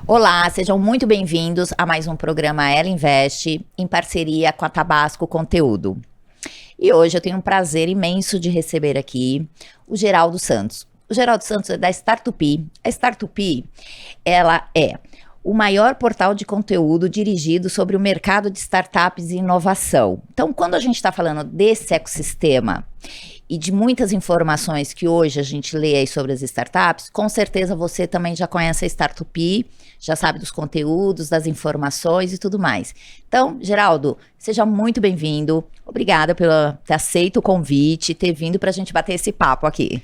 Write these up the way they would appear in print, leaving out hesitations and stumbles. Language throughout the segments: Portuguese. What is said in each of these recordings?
Olá, sejam muito bem-vindos a mais um programa Ela Investe, em parceria com a Tabasco Conteúdo. E hoje eu tenho um prazer imenso de receber aqui o Geraldo Santos. O Geraldo Santos é da Startupi. A Startupi, ela é o maior portal de conteúdo dirigido sobre o mercado de startups e inovação. Então, quando a gente está falando desse ecossistema e de muitas informações que hoje a gente lê aí sobre as startups, com certeza você também já conhece a Startupi, já sabe dos conteúdos, das informações e tudo mais. Então, Geraldo, seja muito bem-vindo. Obrigada por ter aceito o convite e ter vindo para a gente bater esse papo aqui.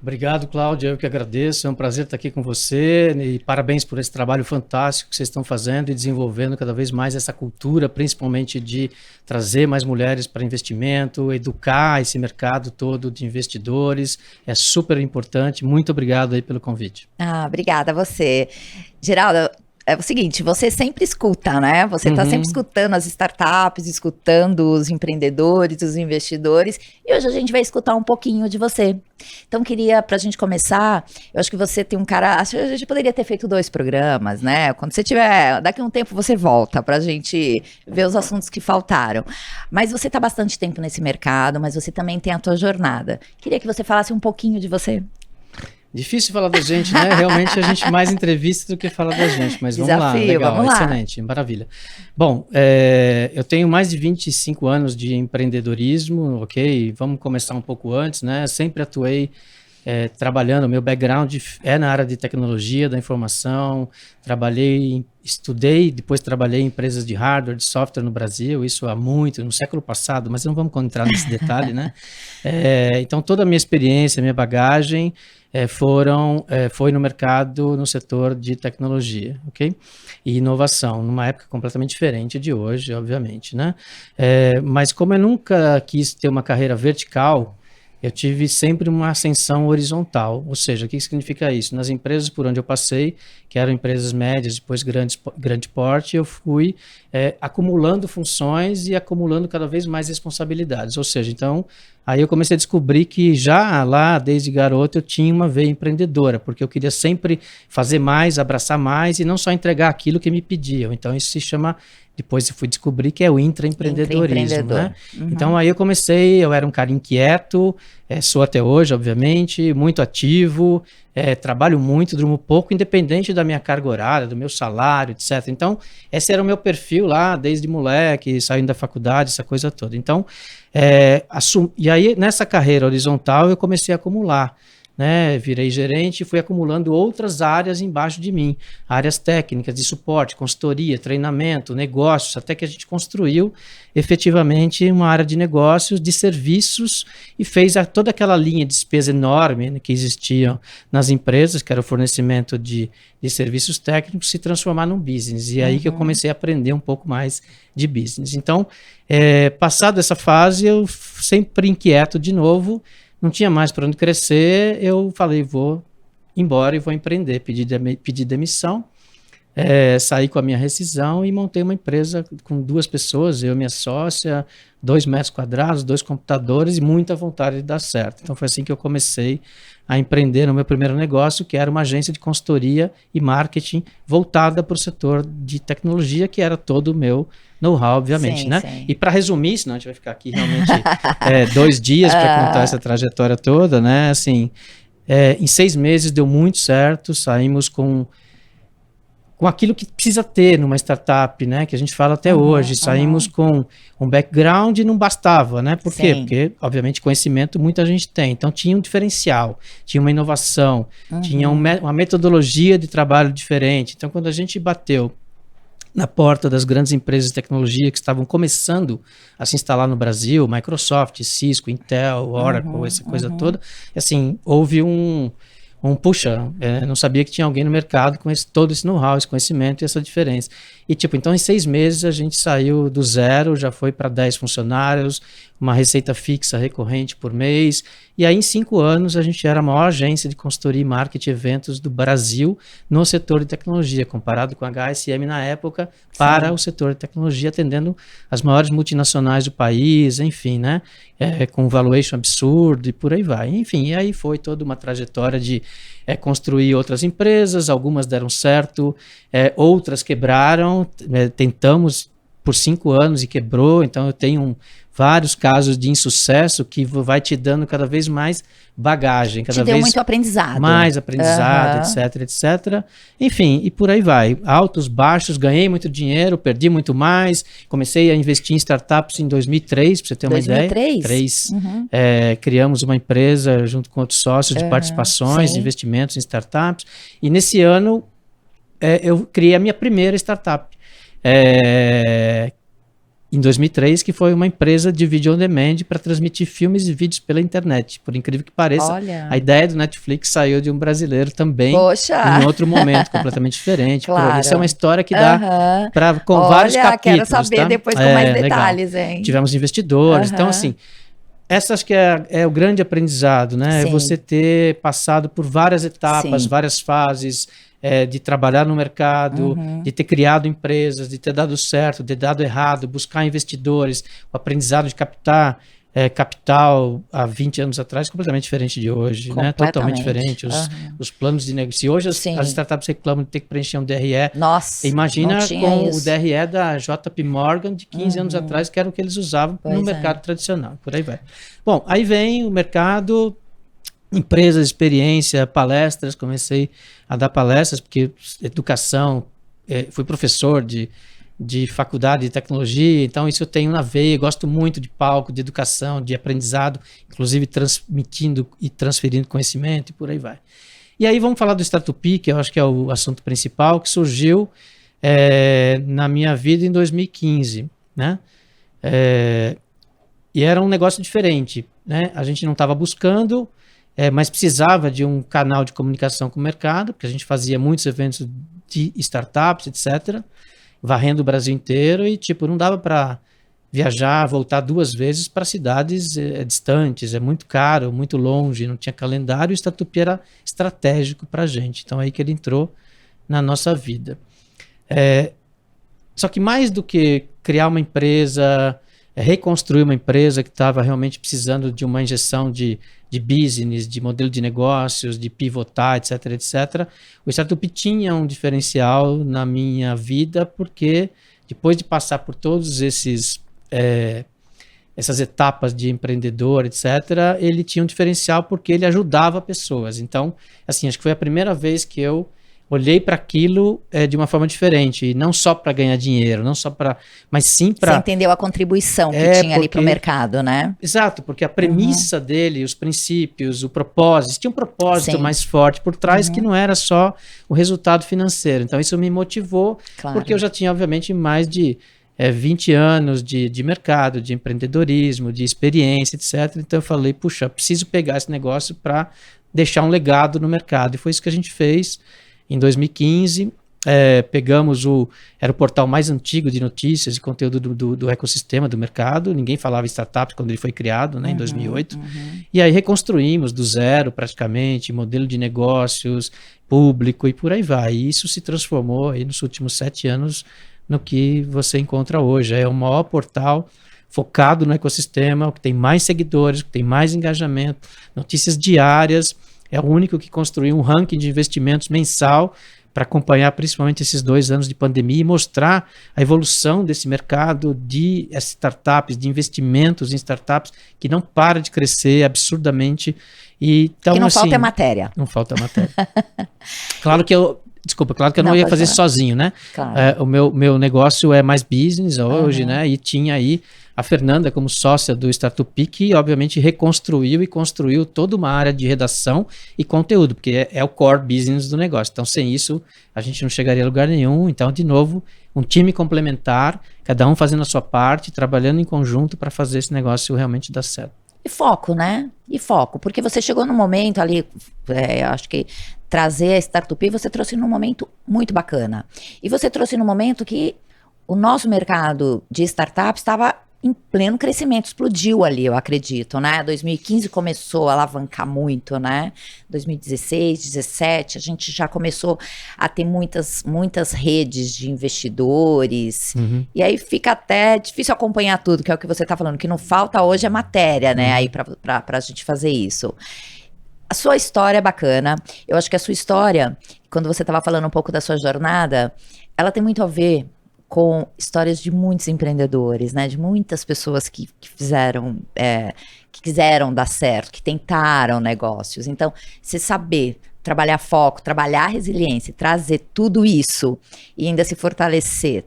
Obrigado, Cláudia, eu que agradeço, é um prazer estar aqui com você e parabéns por esse trabalho fantástico que vocês estão fazendo e desenvolvendo cada vez mais essa cultura, principalmente de trazer mais mulheres para investimento, educar esse mercado todo de investidores, é super importante, muito obrigado aí pelo convite. Obrigada a você. Geraldo, é o seguinte, você sempre escuta, né? Você está sempre escutando as startups, escutando os empreendedores, os investidores, e hoje a gente vai escutar um pouquinho de você. Então, queria, para a gente começar, eu acho que você tem um cara, acho que a gente poderia ter feito 2 programas, né? Quando você tiver, daqui a um tempo você volta para a gente ver os assuntos que faltaram. Mas você está bastante tempo nesse mercado, mas você também tem a tua jornada. Queria que você falasse um pouquinho de você. Difícil falar da gente, né? Realmente a gente mais entrevista do que fala da gente, mas Desafio, vamos lá, legal, vamos lá. Excelente, maravilha. Bom, eu tenho mais de 25 anos de empreendedorismo, ok? Vamos começar um pouco antes, né? Sempre atuei trabalhando, meu background é na área de tecnologia da informação, estudei, depois trabalhei em empresas de hardware, de software no Brasil, isso há muito, no século passado, mas não vamos entrar nesse detalhe, né? Então toda a minha experiência, minha bagagem foi no mercado, no setor de tecnologia, ok? E inovação, numa época completamente diferente de hoje, obviamente, né? Mas como eu nunca quis ter uma carreira vertical, eu tive sempre uma ascensão horizontal, ou seja, o que significa isso? Nas empresas por onde eu passei, que eram empresas médias, depois grande porte, eu fui acumulando funções e acumulando cada vez mais responsabilidades, ou seja, então, aí eu comecei a descobrir que já lá, desde garoto, eu tinha uma veia empreendedora, porque eu queria sempre fazer mais, abraçar mais e não só entregar aquilo que me pediam, então isso se chama... Depois eu fui descobrir que é o intraempreendedorismo, né? Então aí eu era um cara inquieto, sou até hoje, obviamente, muito ativo, trabalho muito, durmo pouco, independente da minha carga horária, do meu salário, etc. Então, esse era o meu perfil lá, desde moleque, saindo da faculdade, essa coisa toda. Então, e aí nessa carreira horizontal eu comecei a acumular, né, virei gerente e fui acumulando outras áreas embaixo de mim, áreas técnicas de suporte, consultoria, treinamento, negócios, até que a gente construiu efetivamente uma área de negócios, de serviços e fez toda aquela linha de despesa enorme, né, que existiam nas empresas, que era o fornecimento de serviços técnicos, se transformar num business. E aí que eu comecei a aprender um pouco mais de business. Então, passado essa fase, eu sempre inquieto de novo, não tinha mais para onde crescer, eu falei, vou embora e vou empreender. Pedi demissão, saí com a minha rescisão e montei uma empresa com 2 pessoas, eu e minha sócia, 2 metros quadrados, 2 computadores e muita vontade de dar certo. Então foi assim que eu comecei a empreender no meu primeiro negócio, que era uma agência de consultoria e marketing voltada para o setor de tecnologia, que era todo o meu know-how, obviamente, Sim, né? sim. E para resumir, senão a gente vai ficar aqui realmente 2 dias para contar essa trajetória toda, né? Assim, em 6 meses deu muito certo, saímos com aquilo que precisa ter numa startup, né? Que a gente fala até hoje. Saímos com um background e não bastava, né? Por quê? Sim. Porque, obviamente, conhecimento muita gente tem. Então, tinha um diferencial, tinha uma inovação, tinha uma metodologia de trabalho diferente. Então, quando a gente bateu na porta das grandes empresas de tecnologia que estavam começando a se instalar no Brasil, Microsoft, Cisco, Intel, Oracle, essa coisa toda, assim, houve puxa, não sabia que tinha alguém no mercado com todo esse know-how, esse conhecimento e essa diferença. E então em 6 meses a gente saiu do 0, já foi para 10 funcionários, uma receita fixa recorrente por mês, e aí em 5 anos a gente era a maior agência de consultoria e marketing e eventos do Brasil no setor de tecnologia, comparado com a HSM na época, para o setor de tecnologia, atendendo as maiores multinacionais do país, enfim, né? com valuation absurdo e por aí vai. Enfim, e aí foi toda uma trajetória de construir outras empresas, algumas deram certo, outras quebraram, tentamos por 5 anos e quebrou, então eu tenho vários casos de insucesso que vai te dando cada vez mais bagagem, cada te deu vez muito aprendizado. mais aprendizado, etc, etc. Enfim, e por aí vai. Altos, baixos, ganhei muito dinheiro, perdi muito mais, comecei a investir em startups em 2003, para você ter uma ideia. 2003? Criamos uma empresa junto com outros sócios de participações, investimentos em startups, e nesse ano eu criei a minha primeira startup. Em 2003, que foi uma empresa de vídeo on demand para transmitir filmes e vídeos pela internet. Por incrível que pareça, a ideia do Netflix saiu de um brasileiro também, em outro momento, completamente diferente. Claro. Essa é uma história que dá com vários capítulos. Quero saber depois com mais detalhes, hein? Tivemos investidores, então assim, essa acho que é o grande aprendizado, né? É você ter passado por várias etapas, várias fases, de trabalhar no mercado, de ter criado empresas, de ter dado certo, de ter dado errado, buscar investidores, o aprendizado de captar capital há 20 anos atrás, completamente diferente de hoje, né? Totalmente diferente. Os planos de negócio. Se hoje as startups reclamam de ter que preencher um DRE, imagina com o DRE da JP Morgan de 15 anos atrás, que era o que eles usavam no mercado tradicional. Por aí vai. Bom, aí vem o mercado, empresas, experiência, palestras, comecei a dar palestras, porque educação, fui professor de faculdade de tecnologia, então isso eu tenho na veia, gosto muito de palco, de educação, de aprendizado, inclusive transmitindo e transferindo conhecimento e por aí vai. E aí vamos falar do Startup, que eu acho que é o assunto principal, que surgiu na minha vida em 2015, né? E era um negócio diferente, né? A gente não estava buscando, mas precisava de um canal de comunicação com o mercado, porque a gente fazia muitos eventos de startups, etc., varrendo o Brasil inteiro e, não dava para viajar, voltar 2 vezes para cidades distantes, é muito caro, muito longe, não tinha calendário, e o Startup era estratégico para a gente. Então, é aí que ele entrou na nossa vida. Só que mais do que criar uma empresa, reconstruir uma empresa que estava realmente precisando de uma injeção de business, de modelo de negócios, de pivotar, etc, etc. O Startup tinha um diferencial na minha vida, porque depois de passar por todos essas etapas de empreendedor, etc., ele tinha um diferencial porque ele ajudava pessoas. Então, assim, acho que foi a primeira vez que eu olhei para aquilo de uma forma diferente, e não só para ganhar dinheiro, não só para, mas sim para... Você entendeu a contribuição que tinha ali para o mercado, né? Exato, porque a premissa dele, os princípios, o propósito, tinha um propósito mais forte por trás, que não era só o resultado financeiro. Então isso me motivou, porque eu já tinha, obviamente, mais de 20 anos de mercado, de empreendedorismo, de experiência, etc. Então eu falei, puxa, preciso pegar esse negócio para deixar um legado no mercado. E foi isso que a gente fez. Em 2015, pegamos era o portal mais antigo de notícias e conteúdo do ecossistema do mercado. Ninguém falava em startup quando ele foi criado, né, em 2008. E aí reconstruímos do zero, praticamente, modelo de negócios, público e por aí vai. E isso se transformou aí nos últimos 7 anos no que você encontra hoje. É o maior portal focado no ecossistema, o que tem mais seguidores, o que tem mais engajamento, notícias diárias. É o único que construiu um ranking de investimentos mensal para acompanhar principalmente esses 2 anos de pandemia e mostrar a evolução desse mercado de startups, de investimentos em startups, que não para de crescer absurdamente. Então, que não assim, falta matéria. Não falta matéria. Claro que eu não ia fazer sozinho, né? Claro. O meu negócio é mais business hoje, né? E tinha aí a Fernanda como sócia do Startup, que obviamente reconstruiu e construiu toda uma área de redação e conteúdo, porque é o core business do negócio. Então, sem isso, a gente não chegaria a lugar nenhum. Então, de novo, um time complementar, cada um fazendo a sua parte, trabalhando em conjunto para fazer esse negócio realmente dar certo. E foco, né? E foco, porque você chegou num momento ali, acho que trazer a Startup, você trouxe num momento muito bacana. E você trouxe num momento que o nosso mercado de startups estava em pleno crescimento, explodiu ali, eu acredito, né? 2015 começou a alavancar muito, né? 2016, 2017, a gente já começou a ter muitas redes de investidores, e aí fica até difícil acompanhar tudo, que é o que você está falando, que não falta hoje é matéria, né? Aí para a gente fazer isso. A sua história é bacana, eu acho que a sua história, quando você estava falando um pouco da sua jornada, ela tem muito a ver com histórias de muitos empreendedores, né? De muitas pessoas que fizeram, que quiseram dar certo, que tentaram negócios. Então, você saber trabalhar foco, trabalhar resiliência, trazer tudo isso e ainda se fortalecer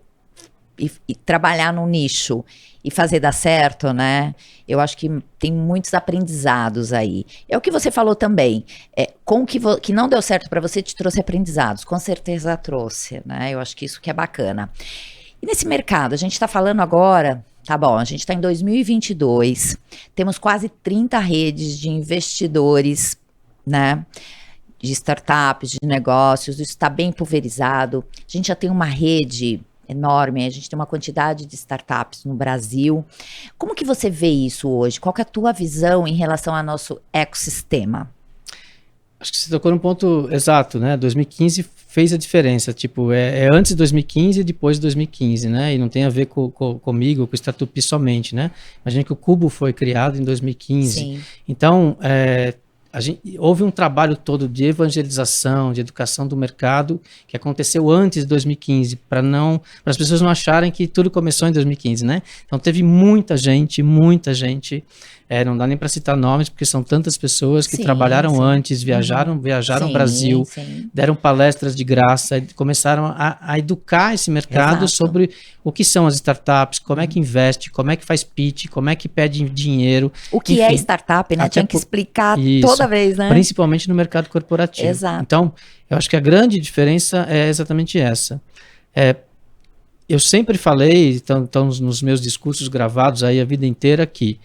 e trabalhar num nicho e fazer dar certo, né? Eu acho que tem muitos aprendizados aí. É o que você falou também, com que não deu certo para você, te trouxe aprendizados, com certeza trouxe, né? Eu acho que isso que é bacana. E nesse mercado, a gente está falando agora, tá bom, a gente está em 2022, temos quase 30 redes de investidores, né? De startups, de negócios, isso está bem pulverizado. A gente já tem uma rede enorme, a gente tem uma quantidade de startups no Brasil. Como que você vê isso hoje? Qual que é a tua visão em relação ao nosso ecossistema? Acho que você tocou num ponto exato, né? 2015 fez a diferença, tipo, é antes de 2015 e depois de 2015, né? E não tem a ver comigo, com o Startup somente, né? Imagina que o Cubo foi criado em 2015. Sim. Então, houve um trabalho todo de evangelização, de educação do mercado que aconteceu antes de 2015, para as pessoas não acharem que tudo começou em 2015, né? Então teve muita gente, não dá nem para citar nomes, porque são tantas pessoas que trabalharam antes, viajaram o Brasil, deram palestras de graça, começaram a educar esse mercado sobre o que são as startups, como é que investe, como é que faz pitch, como é que pede dinheiro. O que é startup, né? Tinha que explicar toda vez, né? Principalmente no mercado corporativo. Exato. Então, eu acho que a grande diferença é exatamente essa. Eu sempre falei, estão nos meus discursos gravados aí a vida inteira, que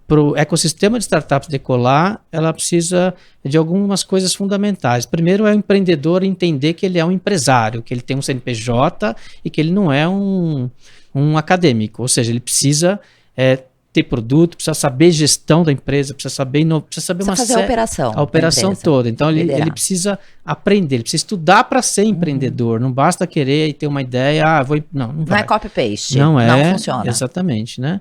para o ecossistema de startups decolar, ela precisa de algumas coisas fundamentais. Primeiro é o empreendedor entender que ele é um empresário, que ele tem um CNPJ e que ele não é um acadêmico. Ou seja, ele precisa ter produto, precisa saber gestão da empresa, precisa saber fazer a operação toda. Então ele precisa aprender, ele precisa estudar para ser empreendedor. Não basta querer e ter uma ideia, não vai. É copy paste. Não funciona. Exatamente, né?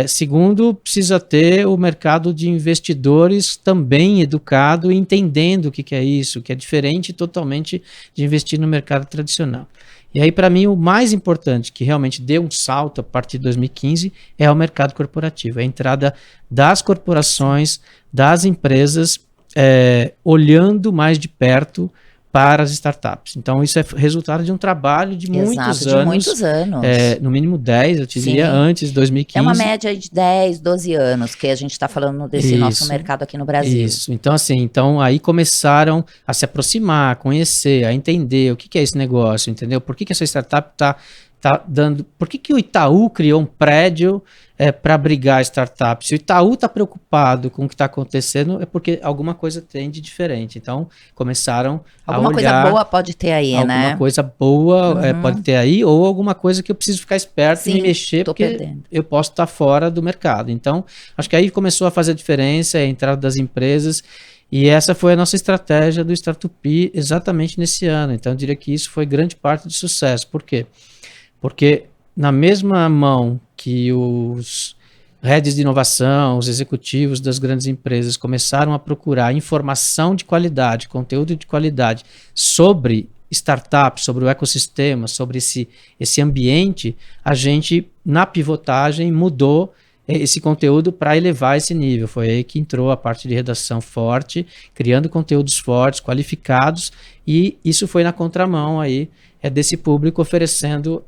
Segundo, precisa ter o mercado de investidores também educado e entendendo o que é isso, que é diferente totalmente de investir no mercado tradicional. E aí, para mim, o mais importante, que realmente deu um salto a partir de 2015, é o mercado corporativo. É a entrada das corporações, das empresas, olhando mais de perto para as startups. Então, isso é resultado de um trabalho de muitos anos. No mínimo 10, eu diria, antes de 2015. É uma média de 10, 12 anos que a gente está falando desse nosso mercado aqui no Brasil. Isso. Então aí começaram a se aproximar, a conhecer, a entender o que é esse negócio, entendeu? Por que essa startup está dando... Por que o Itaú criou um prédio para abrigar startups? Se o Itaú está preocupado com o que está acontecendo, é porque alguma coisa tem de diferente. Então, começaram a olhar... Alguma coisa boa pode ter aí, né? Alguma coisa boa pode ter aí, ou alguma coisa que eu preciso ficar esperto e me mexer, porque eu posso estar fora do mercado. Então, acho que aí começou a fazer a diferença, a entrada das empresas, e essa foi a nossa estratégia do Startup exatamente nesse ano. Então, eu diria que isso foi grande parte do sucesso. Por quê? Porque na mesma mão que os heads de inovação, os executivos das grandes empresas começaram a procurar informação de qualidade, conteúdo de qualidade sobre startups, sobre o ecossistema, sobre esse ambiente, a gente, na pivotagem, mudou esse conteúdo para elevar esse nível. Foi aí que entrou a parte de redação forte, criando conteúdos fortes, qualificados, e isso foi na contramão aí desse público oferecendo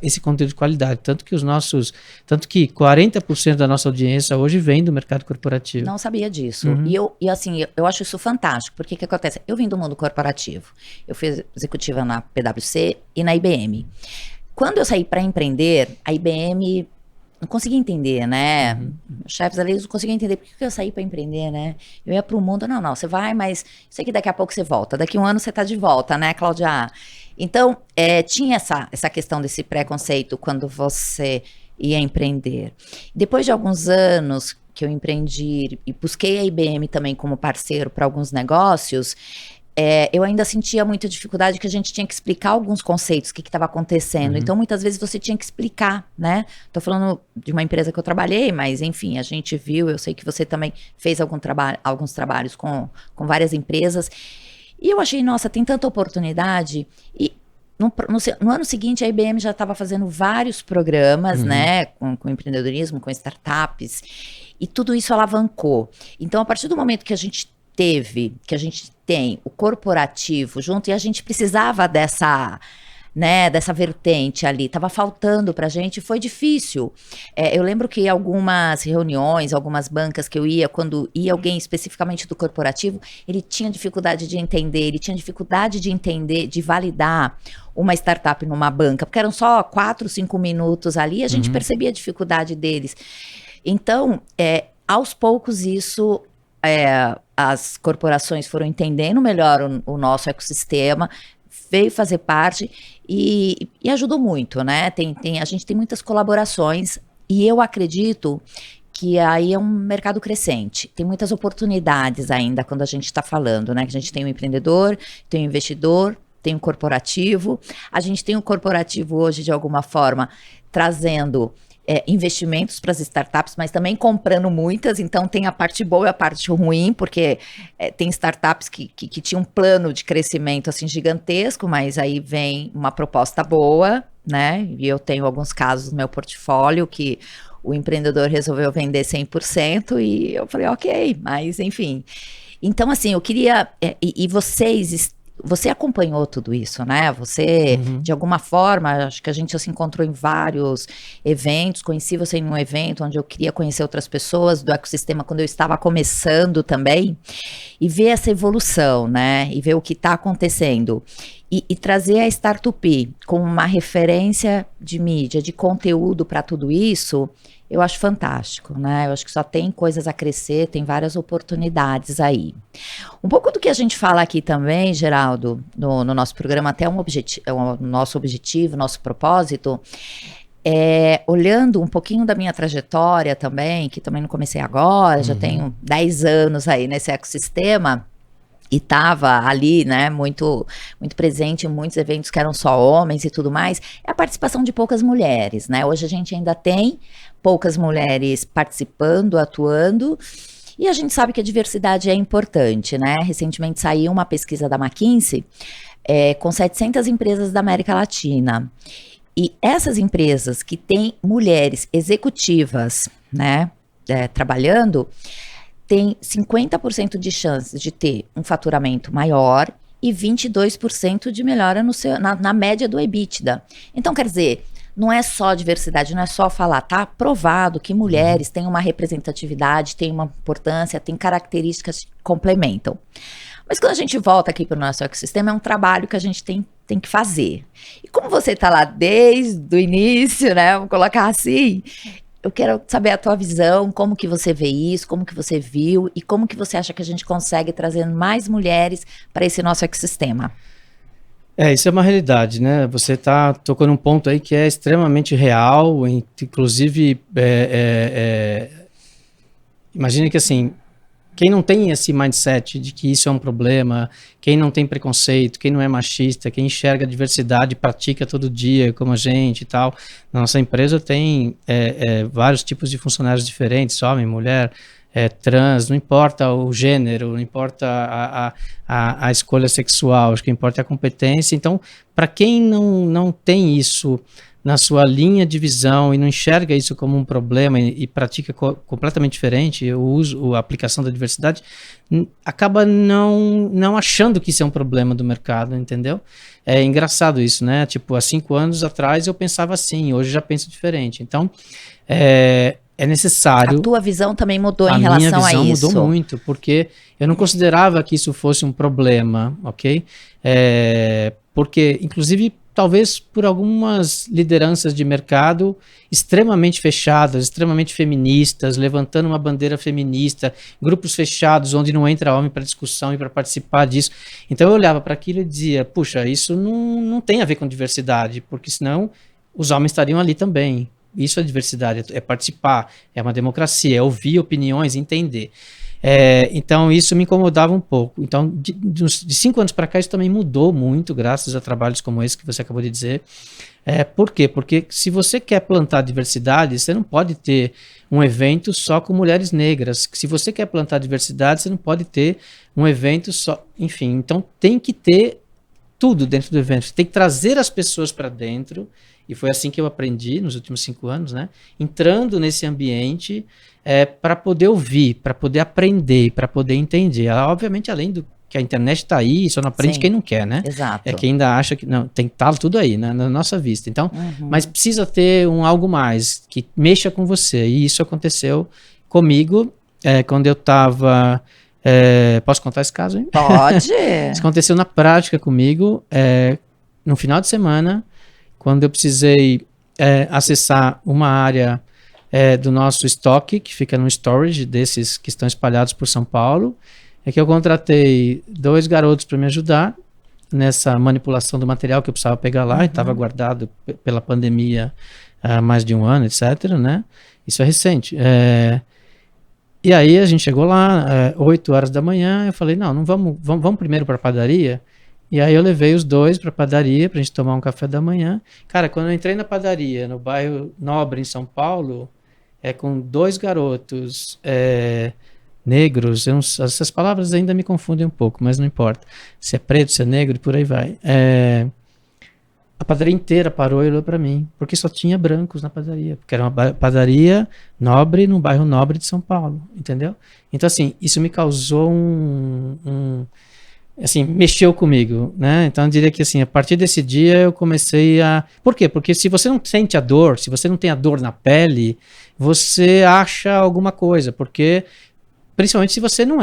esse conteúdo de qualidade. Tanto que 40% da nossa audiência hoje vem do mercado corporativo. Não sabia disso. E assim, eu acho isso fantástico, porque o que acontece? Eu vim do mundo corporativo. Eu fui executiva na PwC e na IBM. Quando eu saí para empreender, a IBM não conseguia entender, né? Os chefes ali não conseguiam entender por que eu saí para empreender, né? Eu ia para o mundo, não, você vai, mas sei que daqui a pouco você volta. Daqui a um ano você está de volta, né, Cláudia? Então, tinha essa questão desse preconceito quando você ia empreender. Depois de alguns anos que eu empreendi e busquei a IBM também como parceiro para alguns negócios, eu ainda sentia muita dificuldade, que a gente tinha que explicar alguns conceitos, o que estava acontecendo. Então, muitas vezes você tinha que explicar, né? Tô falando de uma empresa que eu trabalhei, mas enfim, a gente viu, eu sei que você também fez alguns trabalhos com várias empresas. E eu achei, nossa, tem tanta oportunidade. E no ano seguinte, a IBM já estava fazendo vários programas, né? Com empreendedorismo, com startups. E tudo isso alavancou. Então, a partir do momento que a gente tem o corporativo junto, e a gente precisava dessa vertente ali, estava faltando para a gente, foi difícil. Eu lembro que algumas reuniões, algumas bancas que eu ia, quando ia alguém especificamente do corporativo, ele tinha dificuldade de entender, de validar uma startup numa banca, porque eram só 4, 5 minutos ali, e a gente percebia a dificuldade deles. Então, aos poucos isso... as corporações foram entendendo melhor o nosso ecossistema, veio fazer parte e ajudou muito, né? A gente tem muitas colaborações e eu acredito que aí é um mercado crescente. Tem muitas oportunidades ainda quando a gente está falando, né? Que a gente tem um empreendedor, tem um investidor, tem um corporativo. A gente tem um corporativo hoje, de alguma forma, trazendo... investimentos para as startups, mas também comprando muitas, então tem a parte boa e a parte ruim, porque tem startups que tinham um plano de crescimento assim gigantesco, mas aí vem uma proposta boa, né? E eu tenho alguns casos no meu portfólio que o empreendedor resolveu vender 100% e eu falei, ok, mas enfim. Então, assim, eu queria... Você acompanhou tudo isso, né? Você, de alguma forma, acho que a gente se encontrou em vários eventos, conheci você em um evento onde eu queria conhecer outras pessoas do ecossistema quando eu estava começando também, e ver essa evolução, né? E ver o que está acontecendo. E trazer a Startup como uma referência de mídia, de conteúdo para tudo isso, eu acho fantástico, né? Eu acho que só tem coisas a crescer, tem várias oportunidades aí. Um pouco do que a gente fala aqui também, Geraldo, no nosso programa, até o nosso objetivo, nosso propósito, olhando um pouquinho da minha trajetória também, que também não comecei agora, já tenho 10 anos aí nesse ecossistema, e estava ali, né, muito, muito presente em muitos eventos que eram só homens e tudo mais, é a participação de poucas mulheres, né? Hoje a gente ainda tem poucas mulheres participando, atuando, e a gente sabe que a diversidade é importante, né? Recentemente saiu uma pesquisa da McKinsey com 700 empresas da América Latina. E essas empresas que têm mulheres executivas, né, trabalhando, tem 50% de chance de ter um faturamento maior e 22% de melhora na média do EBITDA. Então, quer dizer, não é só diversidade, não é só falar, tá provado que mulheres têm uma representatividade, têm uma importância, têm características que complementam. Mas quando a gente volta aqui para o nosso ecossistema, é um trabalho que a gente tem que fazer. E como você está lá desde o início, né, vamos colocar assim... Eu quero saber a tua visão, como que você vê isso, como que você viu e como que você acha que a gente consegue trazer mais mulheres para esse nosso ecossistema. Isso é uma realidade, né? Você está tocando um ponto aí que é extremamente real, inclusive, imagina que assim, quem não tem esse mindset de que isso é um problema, quem não tem preconceito, quem não é machista, quem enxerga a diversidade, pratica todo dia, como a gente e tal. Na nossa empresa tem vários tipos de funcionários diferentes, homem, mulher, trans, não importa o gênero, não importa a escolha sexual, acho que importa a competência. Então, para quem não tem isso na sua linha de visão e não enxerga isso como um problema e pratica completamente diferente a aplicação da diversidade, acaba não achando que isso é um problema do mercado, entendeu? É engraçado isso, né? Tipo, há 5 anos atrás eu pensava assim, hoje já penso diferente. Então, é necessário... A tua visão também mudou em relação a isso? A minha visão mudou muito, porque eu não considerava que isso fosse um problema, ok? Porque, inclusive, talvez por algumas lideranças de mercado extremamente fechadas, extremamente feministas, levantando uma bandeira feminista, grupos fechados onde não entra homem para discussão e para participar disso. Então eu olhava para aquilo e dizia, puxa, isso não tem a ver com diversidade, porque senão os homens estariam ali também, isso é diversidade, é participar, é uma democracia, é ouvir opiniões, entender. Então isso me incomodava um pouco. Então de 5 anos para cá isso também mudou muito, graças a trabalhos como esse que você acabou de dizer. Por quê? Porque se você quer plantar diversidade, você não pode ter um evento só com mulheres negras. Se você quer plantar diversidade, você não pode ter um evento só, enfim. Então tem que ter tudo dentro do evento. Você tem que trazer as pessoas para dentro, e foi assim que eu aprendi nos últimos 5 anos, né? Entrando nesse ambiente para poder ouvir, para poder aprender, para poder entender. Obviamente, além do que a internet está aí, só não aprende quem não quer, né? Exato. Quem ainda acha que não, tem que estar tudo aí, né, na nossa vista. Então, mas precisa ter algo mais que mexa com você. E isso aconteceu comigo quando eu estava... posso contar esse caso, hein? Pode. Isso aconteceu na prática comigo, no final de semana, quando eu precisei acessar uma área do nosso estoque, que fica no storage desses que estão espalhados por São Paulo, que eu contratei 2 garotos para me ajudar nessa manipulação do material que eu precisava pegar lá, e estava guardado pela pandemia há mais de 1 ano, etc., né? Isso é recente. E aí a gente chegou lá, 8 horas da manhã, eu falei, não vamos primeiro para a padaria. E aí eu levei os 2 para a padaria para a gente tomar um café da manhã. Cara, quando eu entrei na padaria, no bairro Nobre, em São Paulo, com 2 garotos negros, essas palavras ainda me confundem um pouco, mas não importa. Se é preto, se é negro, e por aí vai. A padaria inteira parou e olhou para mim, porque só tinha brancos na padaria, porque era uma padaria nobre num bairro nobre de São Paulo, entendeu? Então, assim, isso me causou assim, mexeu comigo, né? Então, eu diria que, assim, a partir desse dia eu comecei a... Por quê? Porque se você não sente a dor, se você não tem a dor na pele, você acha alguma coisa, porque... Principalmente se você não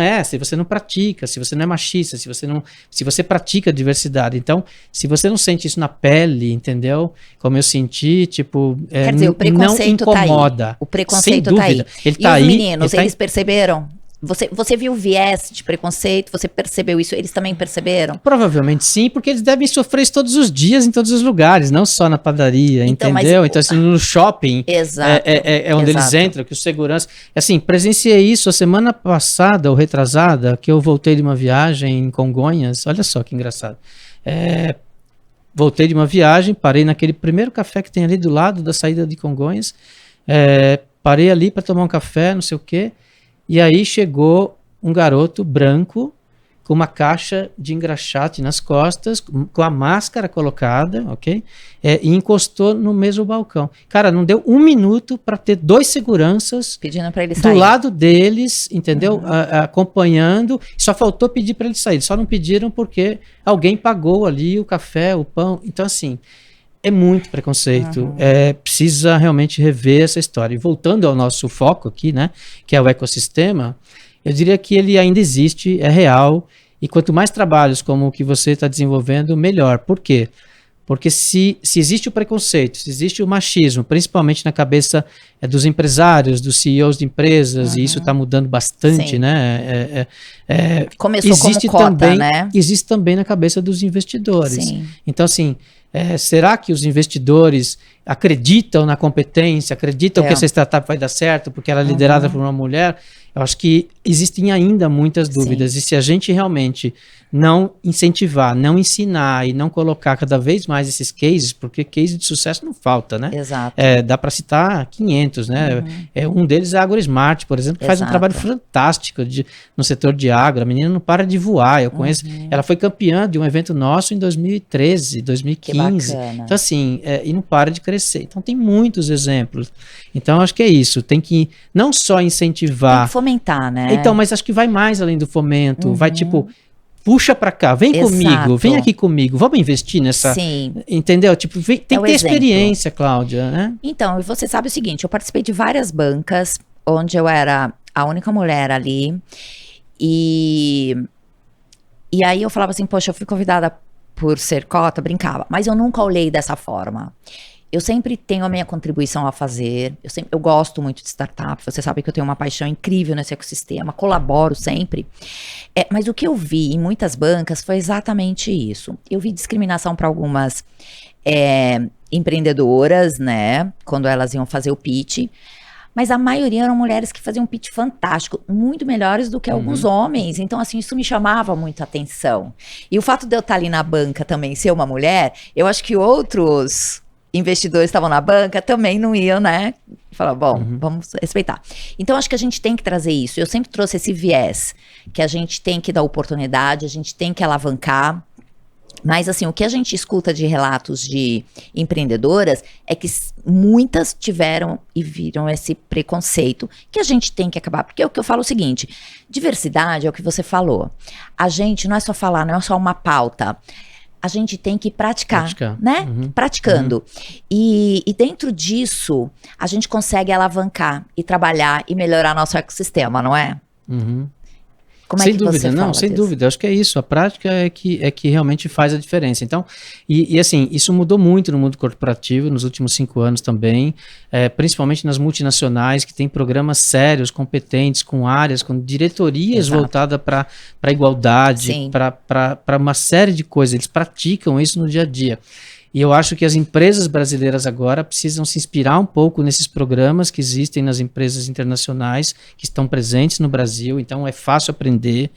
pratica, se você não é machista, se você pratica diversidade. Então, se você não sente isso na pele, entendeu? Como eu senti, tipo, quer dizer, o preconceito não incomoda. Tá aí. O preconceito sem dúvida. Tá aí. Ele e tá os aí, meninos, eles perceberam? Você viu o viés de preconceito? Você percebeu isso? Eles também perceberam? Provavelmente sim, porque eles devem sofrer isso todos os dias, em todos os lugares, não só na padaria, então, entendeu? Então, assim, no shopping exato, onde eles entram, que o segurança... Assim, presenciei isso a semana passada, ou retrasada, que eu voltei de uma viagem em Congonhas. Olha só que engraçado. Voltei de uma viagem, parei naquele primeiro café que tem ali do lado da saída de Congonhas, parei ali para tomar um café, não sei o quê. E aí chegou um garoto branco com uma caixa de engraxate nas costas, com a máscara colocada, ok? E encostou no mesmo balcão. Cara, não deu 1 minuto para ter 2 seguranças pedindo para ele sair. Do lado deles, entendeu? Acompanhando. Só faltou pedir para ele sair. Só não pediram porque alguém pagou ali o café, o pão. Então, assim... É muito preconceito, precisa realmente rever essa história. E voltando ao nosso foco aqui, né, que é o ecossistema, eu diria que ele ainda existe, é real, e quanto mais trabalhos como o que você está desenvolvendo, melhor. Por quê? Porque se existe o preconceito, se existe o machismo, principalmente na cabeça dos empresários, dos CEOs de empresas, e isso está mudando bastante, sim, né? Começou como cota, também, né? Existe também na cabeça dos investidores. Sim. Então, assim, será que os investidores acreditam na competência, acreditam que essa startup vai dar certo porque ela é liderada por uma mulher? Eu acho que existem ainda muitas dúvidas. Sim. E se a gente realmente não incentivar, não ensinar e não colocar cada vez mais esses cases, porque case de sucesso não falta, né? Exato. Dá para citar 500, né? Um deles é a AgroSmart, por exemplo, que faz um trabalho fantástico no setor de agro. A menina não para de voar. Eu conheço, ela foi campeã de um evento nosso em 2013, 2015. Então, assim, e não para de crescer. Então, tem muitos exemplos. Então, acho que é isso. Tem que não só incentivar... Tem que fomentar, né? Então, mas acho que vai mais além do fomento. Vai, tipo... Puxa pra cá, vem comigo, vem aqui comigo, vamos investir nessa... Sim. Entendeu? Tipo, tem que ter experiência, Cláudia, né? Então, você sabe o seguinte, eu participei de várias bancas, onde eu era a única mulher ali, e aí eu falava assim, poxa, eu fui convidada por ser cota, brincava, mas eu nunca olhei dessa forma. Eu sempre tenho a minha contribuição a fazer, eu gosto muito de startup, você sabe que eu tenho uma paixão incrível nesse ecossistema, colaboro sempre, mas o que eu vi em muitas bancas foi exatamente isso. Eu vi discriminação para algumas empreendedoras, né? Quando elas iam fazer o pitch. Mas a maioria eram mulheres que faziam um pitch fantástico, muito melhores do que alguns homens. Então, assim, isso me chamava muito a atenção. E o fato de eu estar ali na banca também ser uma mulher, eu acho que outros investidores que estavam na banca também não iam, né? Falar, bom, vamos respeitar. Então, acho que a gente tem que trazer isso. Eu sempre trouxe esse viés, que a gente tem que dar oportunidade, a gente tem que alavancar. Mas, assim, o que a gente escuta de relatos de empreendedoras é que muitas tiveram e viram esse preconceito que a gente tem que acabar. Porque o que eu falo é o seguinte, diversidade é o que você falou. A gente não é só falar, não é só uma pauta. A gente tem que praticar, né? Praticando. E dentro disso, a gente consegue alavancar e trabalhar e melhorar nosso ecossistema, não é? Como sem é que dúvida, você não, fala sem disso? dúvida. Acho que é isso. A prática é que realmente faz a diferença. Então, e assim, isso mudou muito no mundo corporativo nos últimos 5 anos também, principalmente nas multinacionais que têm programas sérios, competentes, com áreas, com diretorias voltadas para a igualdade, para uma série de coisas. Eles praticam isso no dia a dia. E eu acho que as empresas brasileiras agora precisam se inspirar um pouco nesses programas que existem nas empresas internacionais que estão presentes no Brasil. Então é fácil aprender.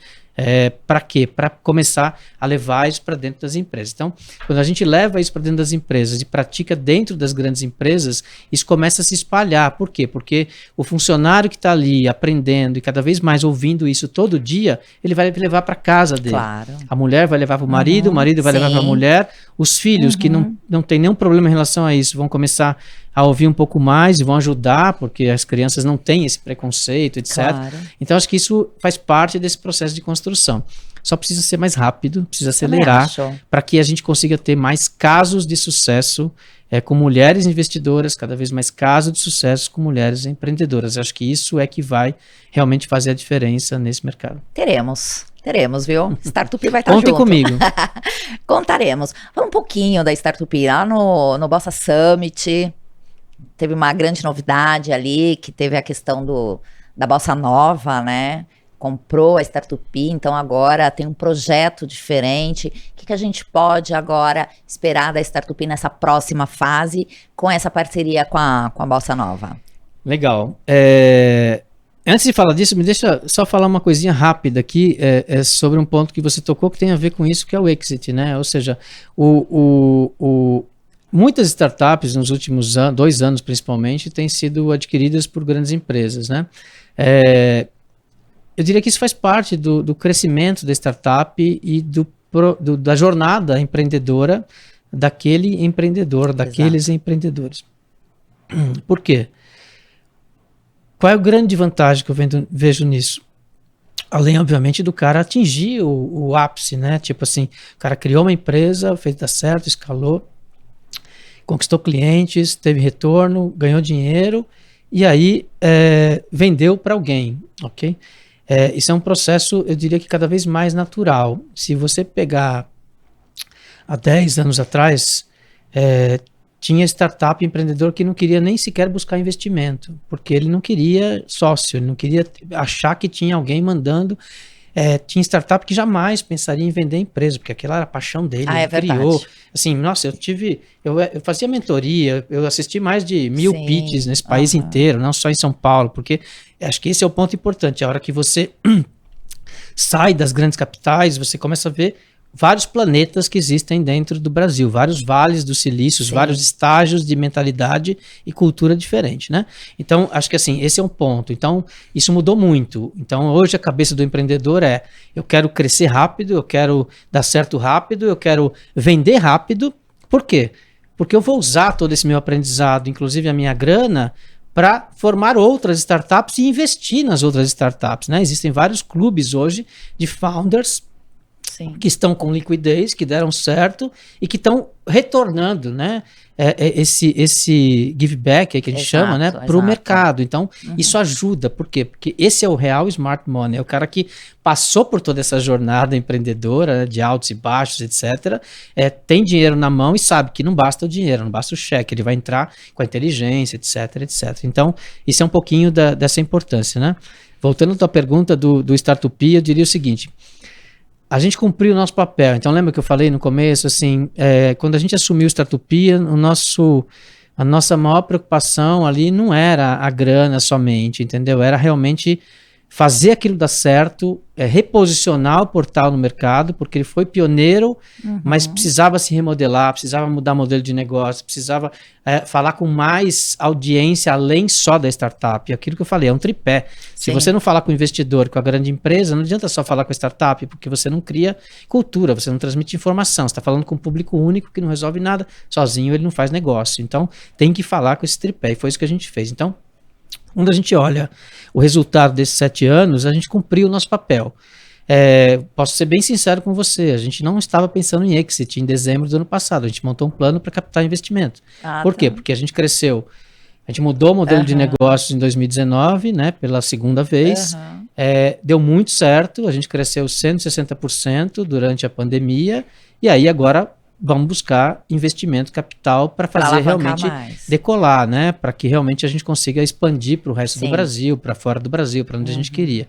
Para quê? Para começar a levar isso para dentro das empresas. Então, quando a gente leva isso para dentro das empresas e pratica dentro das grandes empresas, isso começa a se espalhar. Por quê? Porque o funcionário que está ali aprendendo e cada vez mais ouvindo isso todo dia, ele vai levar para casa dele. Claro. A mulher vai levar para o marido vai levar para a mulher, os filhos que não tem nenhum problema em relação a isso, vão começar a ouvir um pouco mais e vão ajudar, porque as crianças não têm esse preconceito, etc. Claro. Então, acho que isso faz parte desse processo de construção. Só precisa ser mais rápido, precisa acelerar, para que a gente consiga ter mais casos de sucesso com mulheres investidoras, cada vez mais casos de sucesso com mulheres empreendedoras. Acho que isso é que vai realmente fazer a diferença nesse mercado. Teremos, viu? Startup vai estar junto. Contem comigo. Contaremos. Vamos um pouquinho da Startup. Lá no Bossa Summit, teve uma grande novidade ali, que teve a questão da Bossa Nova, né? Comprou a Startup, então agora tem um projeto diferente. O que a gente pode agora esperar da Startup nessa próxima fase, com essa parceria com a Bossa Nova? Legal. Antes de falar disso, me deixa só falar uma coisinha rápida aqui sobre um ponto que você tocou que tem a ver com isso, que é o exit, né? Ou seja, muitas startups nos últimos 2 anos, principalmente, têm sido adquiridas por grandes empresas, né? Eu diria que isso faz parte do crescimento da startup e da jornada empreendedora daquele empreendedor, daqueles empreendedores. Por quê? Qual é a grande vantagem que eu vejo nisso? Além, obviamente, do cara atingir o ápice, né? Tipo assim, o cara criou uma empresa, fez dar certo, escalou, conquistou clientes, teve retorno, ganhou dinheiro e aí vendeu para alguém, ok? Isso é um processo, eu diria que cada vez mais natural. Se você pegar há 10 anos atrás, tinha startup empreendedor que não queria nem sequer buscar investimento, porque ele não queria sócio, ele não queria achar que tinha alguém mandando. Tinha startup que jamais pensaria em vender empresa, porque aquela era a paixão dele, ele criou. Verdade. Assim, nossa, eu fazia mentoria, eu assisti mais de 1000 pitches nesse país inteiro, não só em São Paulo, porque acho que esse é o ponto importante. A hora que você sai das grandes capitais, você começa a ver vários planetas que existem dentro do Brasil, vários vales do silício, vários estágios de mentalidade e cultura diferente, né? Então, acho que assim, esse é um ponto. Então, isso mudou muito. Então, hoje a cabeça do empreendedor eu quero crescer rápido, eu quero dar certo rápido, eu quero vender rápido. Por quê? Porque eu vou usar todo esse meu aprendizado, inclusive a minha grana, para formar outras startups e investir nas outras startups, né? Existem vários clubes hoje de founders que estão com liquidez, que deram certo e que estão retornando, né? Esse give back que a gente chama, né? Para o mercado. Então, isso ajuda. Por quê? Porque esse é o real smart money. É o cara que passou por toda essa jornada empreendedora, né, de altos e baixos, etc. Tem dinheiro na mão e sabe que não basta o dinheiro, não basta o cheque. Ele vai entrar com a inteligência, etc, etc. Então, isso é um pouquinho dessa importância, né? Voltando à tua pergunta do Startup, eu diria o seguinte. a gente cumpriu o nosso papel. Então, lembra que eu falei no começo, assim, quando a gente assumiu o Startupia, a nossa maior preocupação ali não era a grana somente, entendeu? Era realmente fazer aquilo dar certo, reposicionar o portal no mercado, porque ele foi pioneiro, mas precisava se remodelar, precisava mudar modelo de negócio, precisava falar com mais audiência além só da startup. Aquilo que eu falei, é um tripé. Se você não falar com o investidor, com a grande empresa, não adianta só falar com a startup, porque você não cria cultura, você não transmite informação, você está falando com um público único que não resolve nada, sozinho ele não faz negócio. Então, tem que falar com esse tripé, e foi isso que a gente fez. Então, quando a gente olha o resultado desses 7 anos, a gente cumpriu o nosso papel. Posso ser bem sincero com você, a gente não estava pensando em exit em dezembro do ano passado, a gente montou um plano para captar investimento. Por quê? Porque a gente cresceu, a gente mudou o modelo de negócios em 2019, né, pela segunda vez, deu muito certo, a gente cresceu 160% durante a pandemia, e aí agora vamos buscar investimento capital para fazer realmente decolar, né? Para que realmente a gente consiga expandir para o resto do Brasil, para fora do Brasil, para onde a gente queria.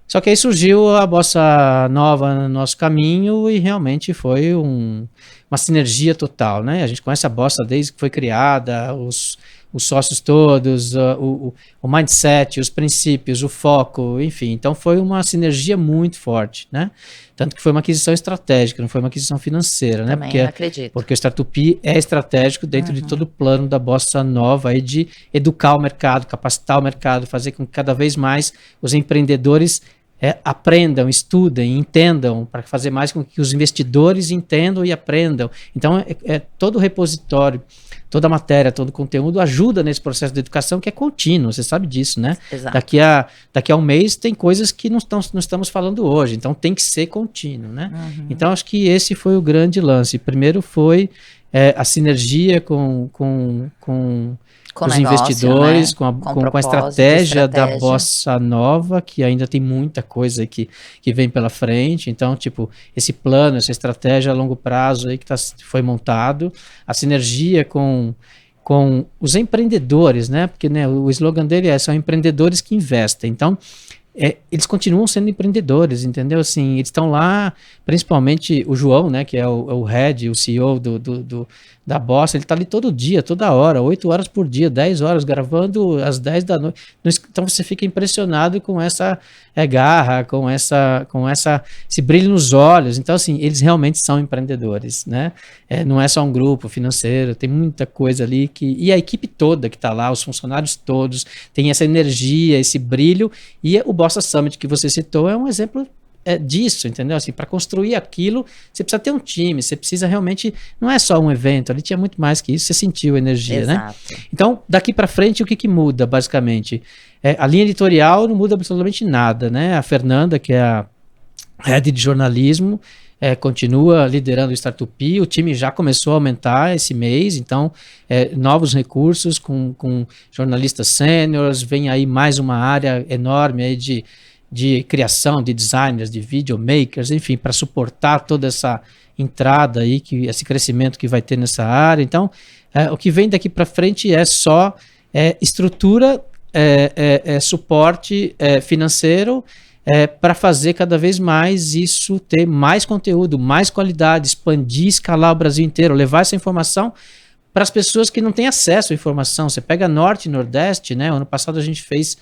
Só que aí surgiu a Bossa Nova no nosso caminho e realmente foi uma sinergia total, né? A gente conhece a Bossa desde que foi criada, os sócios todos, o mindset, os princípios, o foco, enfim. Então foi uma sinergia muito forte, né? Tanto que foi uma aquisição estratégica, não foi uma aquisição financeira, né? Também acredito. Porque o Startup é estratégico dentro de todo o plano da Bossa Nova aí de educar o mercado, capacitar o mercado, fazer com que cada vez mais os empreendedores aprendam, estudem, entendam, para fazer mais com que os investidores entendam e aprendam. Então, todo o repositório, toda a matéria, todo o conteúdo ajuda nesse processo de educação que é contínuo, você sabe disso, né? Exato. Daqui a um mês tem coisas que não estamos falando hoje, então tem que ser contínuo, né? Então, acho que esse foi o grande lance. Primeiro foi a sinergia com os negócio, investidores, né? com a estratégia da Bossa Nova, que ainda tem muita coisa que vem pela frente. Então, tipo, esse plano, essa estratégia a longo prazo aí que foi montado, a sinergia com os empreendedores, né? Porque, né, o slogan dele são empreendedores que investem. Então, eles continuam sendo empreendedores, entendeu? Assim, eles estão lá, principalmente o João, né, que é o head, o CEO da Bossa, ele está ali todo dia, toda hora, 8 horas por dia, 10 horas, gravando às 10 da noite. Então você fica impressionado com essa garra, com esse brilho nos olhos. Então, assim, eles realmente são empreendedores, né? Não é só um grupo financeiro, tem muita coisa ali e a equipe toda que está lá, os funcionários todos, tem essa energia, esse brilho, e o Bossa Summit que você citou é um exemplo disso, entendeu? Assim, para construir aquilo, você precisa ter um time, você precisa realmente, não é só um evento, ali tinha muito mais que isso, você sentiu a energia, né? Então, daqui para frente, o que muda, basicamente? A linha editorial não muda absolutamente nada, né? A Fernanda, que é a head de jornalismo, continua liderando o Startup, o time já começou a aumentar esse mês, então novos recursos com jornalistas sêniores, vem aí mais uma área enorme aí de criação, de designers, de videomakers, enfim, para suportar toda essa entrada aí, esse crescimento que vai ter nessa área. Então, o que vem daqui para frente é só estrutura, suporte financeiro, para fazer cada vez mais isso ter mais conteúdo, mais qualidade, expandir, escalar o Brasil inteiro, levar essa informação para as pessoas que não têm acesso à informação. Você pega Norte e Nordeste, né? Ano passado a gente fez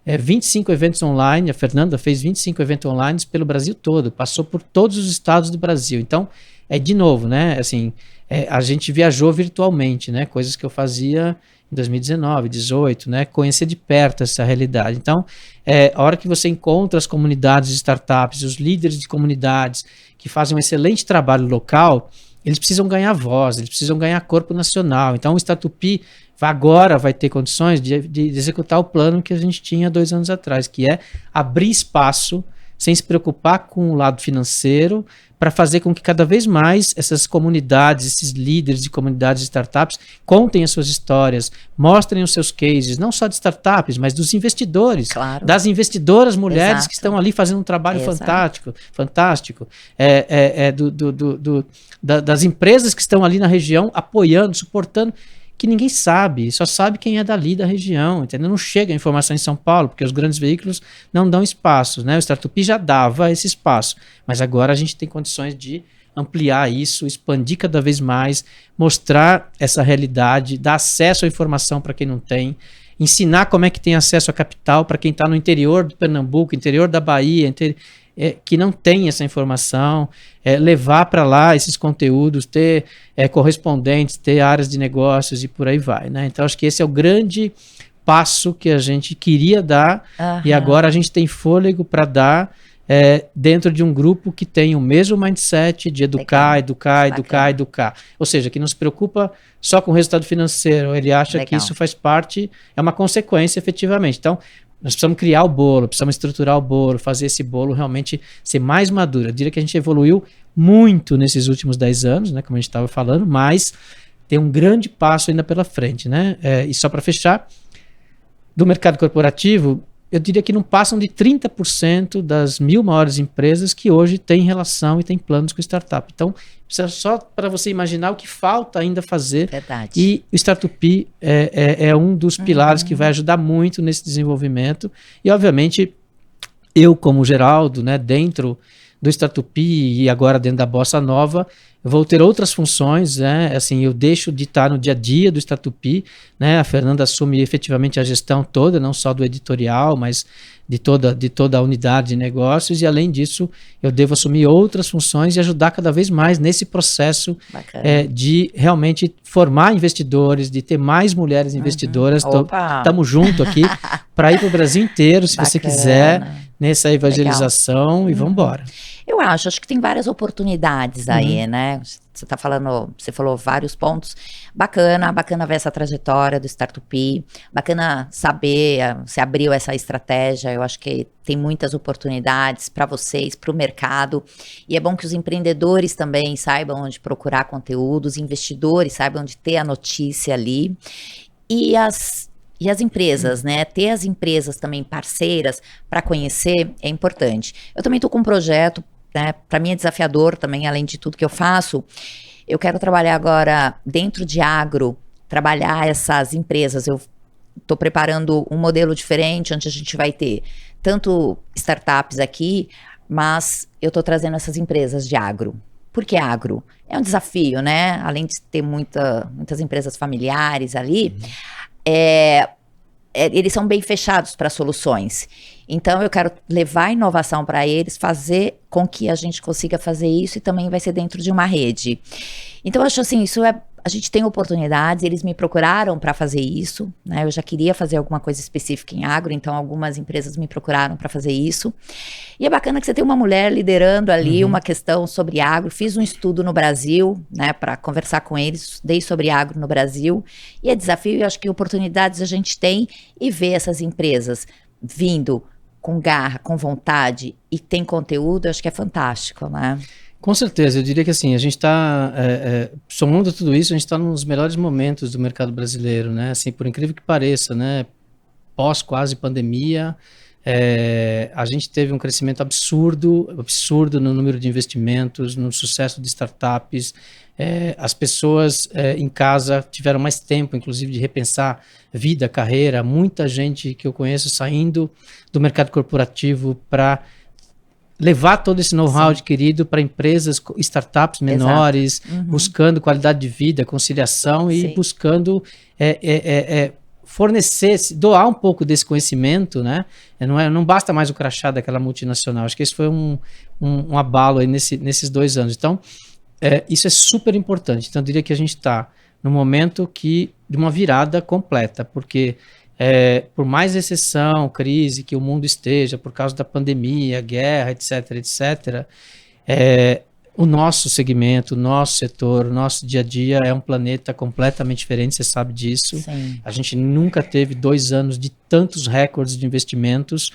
25 eventos online, a Fernanda fez 25 eventos online pelo Brasil todo, passou por todos os estados do Brasil. Então, de novo, né, assim, a gente viajou virtualmente, né, coisas que eu fazia em 2019, 2018, né, conhecer de perto essa realidade. Então, a hora que você encontra as comunidades de startups, os líderes de comunidades que fazem um excelente trabalho local, eles precisam ganhar voz, eles precisam ganhar corpo nacional. Então, o Startup agora vai ter condições de executar o plano que a gente tinha 2 anos atrás, que é abrir espaço, sem se preocupar com o lado financeiro, para fazer com que cada vez mais essas comunidades, esses líderes de comunidades de startups, contem as suas histórias, mostrem os seus cases, não só de startups, mas dos investidores, das investidoras mulheres que estão ali fazendo um trabalho fantástico, das empresas que estão ali na região apoiando, suportando. que ninguém sabe, só sabe quem é dali da região, entendeu? Não chega a informação em São Paulo, porque os grandes veículos não dão espaço, né? O Startup já dava esse espaço, mas agora a gente tem condições de ampliar isso, expandir cada vez mais, mostrar essa realidade, dar acesso à informação para quem não tem, ensinar como é que tem acesso a capital para quem está no interior do Pernambuco, interior da Bahia, que não tem essa informação, levar para lá esses conteúdos, ter correspondentes, ter áreas de negócios e por aí vai, né? Então, acho que esse é o grande passo que a gente queria dar e agora a gente tem fôlego para dar dentro de um grupo que tem o mesmo mindset de educar. Ou seja, que não se preocupa só com o resultado financeiro, ele acha que isso faz parte, é uma consequência efetivamente. Então, nós precisamos criar o bolo, precisamos estruturar o bolo, fazer esse bolo realmente ser mais maduro. Eu diria que a gente evoluiu muito nesses últimos 10 anos, né, como a gente estava falando, mas tem um grande passo ainda pela frente, né? E só para fechar, do mercado corporativo, eu diria que não passam de 30% das 1.000 maiores empresas que hoje têm relação e têm planos com startup. Então, só para você imaginar o que falta ainda fazer. Verdade. E o Startup é um dos pilares que vai ajudar muito nesse desenvolvimento. E, obviamente, eu, como Geraldo, né, dentro do Startup e agora dentro da Bossa Nova, eu vou ter outras funções, né? Assim, eu deixo de estar no dia a dia do Startup, né? A Fernanda assume efetivamente a gestão toda, não só do editorial, mas de toda a unidade de negócios, e além disso, eu devo assumir outras funções e ajudar cada vez mais nesse processo de realmente formar investidores, de ter mais mulheres investidoras. Estamos juntos aqui para ir para o Brasil inteiro, se você quiser, nessa evangelização. Legal. E vamos embora. Eu acho que tem várias oportunidades aí, né? Você falou vários pontos. Bacana ver essa trajetória do Startup, bacana saber, você abriu essa estratégia, eu acho que tem muitas oportunidades para vocês, para o mercado, e é bom que os empreendedores também saibam onde procurar conteúdo, os investidores saibam onde ter a notícia ali, e as empresas, né? Ter as empresas também parceiras para conhecer é importante. Eu também estou com um projeto, né? Para mim é desafiador também, além de tudo que eu faço. Eu quero trabalhar agora dentro de agro, trabalhar essas empresas. Eu estou preparando um modelo diferente, onde a gente vai ter tanto startups aqui, mas eu estou trazendo essas empresas de agro. Por que agro? É um desafio, né? Além de ter muitas empresas familiares ali, eles são bem fechados para soluções. Então, eu quero levar a inovação para eles, fazer com que a gente consiga fazer isso, e também vai ser dentro de uma rede. Então, eu acho assim, a gente tem oportunidades, eles me procuraram para fazer isso, né? Eu já queria fazer alguma coisa específica em agro, então algumas empresas me procuraram para fazer isso. E é bacana que você tem uma mulher liderando ali uma questão sobre agro. Fiz um estudo no Brasil, né, para conversar com eles, estudei sobre agro no Brasil. E é desafio, eu acho que oportunidades a gente tem, e ver essas empresas vindo com garra, com vontade e tem conteúdo, eu acho que é fantástico, né? Com certeza, eu diria que assim, a gente está, somando tudo isso, a gente está nos melhores momentos do mercado brasileiro, né? Assim, por incrível que pareça, né? Pós quase pandemia, a gente teve um crescimento absurdo no número de investimentos, no sucesso de startups. As pessoas em casa tiveram mais tempo, inclusive, de repensar vida, carreira. Muita gente que eu conheço saindo do mercado corporativo para levar todo esse know-how adquirido para empresas, startups menores, buscando qualidade de vida, conciliação e buscando fornecer, doar um pouco desse conhecimento, né? Não basta mais o crachá daquela multinacional. Acho que esse foi um abalo aí nesses 2 anos. Então, isso é super importante. Então, eu diria que a gente está no momento de uma virada completa, porque por mais exceção, crise que o mundo esteja, por causa da pandemia, guerra, etc., o nosso segmento, o nosso setor, o nosso dia a dia é um planeta completamente diferente, você sabe disso. Sim. A gente nunca teve 2 anos de tantos recordes de investimentos,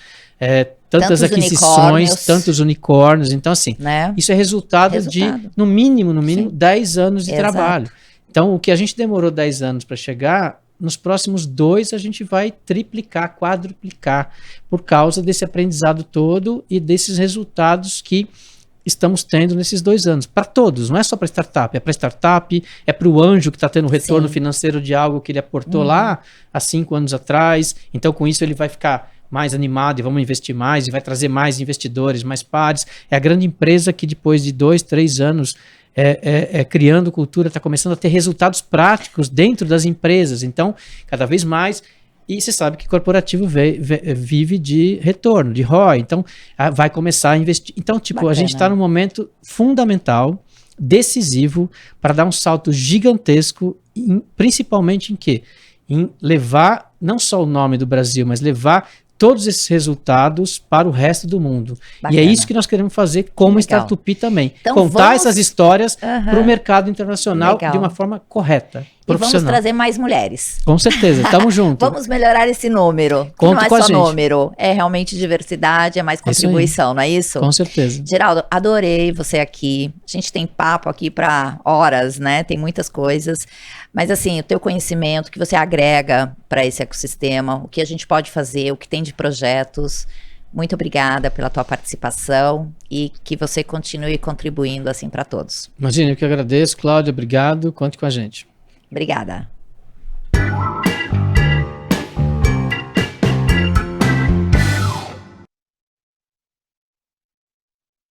tantas aquisições, tantos unicórnios. Então, assim, né? Isso é resultado de, no mínimo, 10 anos de trabalho. Então, o que a gente demorou 10 anos para chegar, nos próximos 2 a gente vai triplicar, quadruplicar, por causa desse aprendizado todo e desses resultados que estamos tendo nesses 2 anos. Para todos, não é só para startup, é para startup, é para o anjo que está tendo retorno financeiro de algo que ele aportou lá há 5 anos atrás. Então, com isso, ele vai ficar mais animado e vamos investir mais, e vai trazer mais investidores, mais pares. É a grande empresa que depois de 2, 3 anos criando cultura, está começando a ter resultados práticos dentro das empresas. Então, cada vez mais. E você sabe que corporativo vive de retorno, de ROI. Então, vai começar a investir. Então, tipo, a gente está num momento fundamental, decisivo, para dar um salto gigantesco, principalmente em quê? Em levar não só o nome do Brasil, mas levar todos esses resultados para o resto do mundo. Bacana. E é isso que nós queremos fazer como Startupi também. Então, contar essas histórias para o mercado internacional de uma forma correta, profissional. E vamos trazer mais mulheres. Com certeza, tamo junto. Vamos melhorar esse número. Conta não é com a só gente. número, é realmente diversidade, é mais contribuição, não é isso? Com certeza. Geraldo, adorei você aqui. A gente tem papo aqui para horas, né? Tem muitas coisas. Mas assim, o teu conhecimento que você agrega para esse ecossistema, o que a gente pode fazer, o que tem de projetos. Muito obrigada pela tua participação e que você continue contribuindo assim para todos. Imagina, eu que agradeço, Cláudia, obrigado, conte com a gente. Obrigada.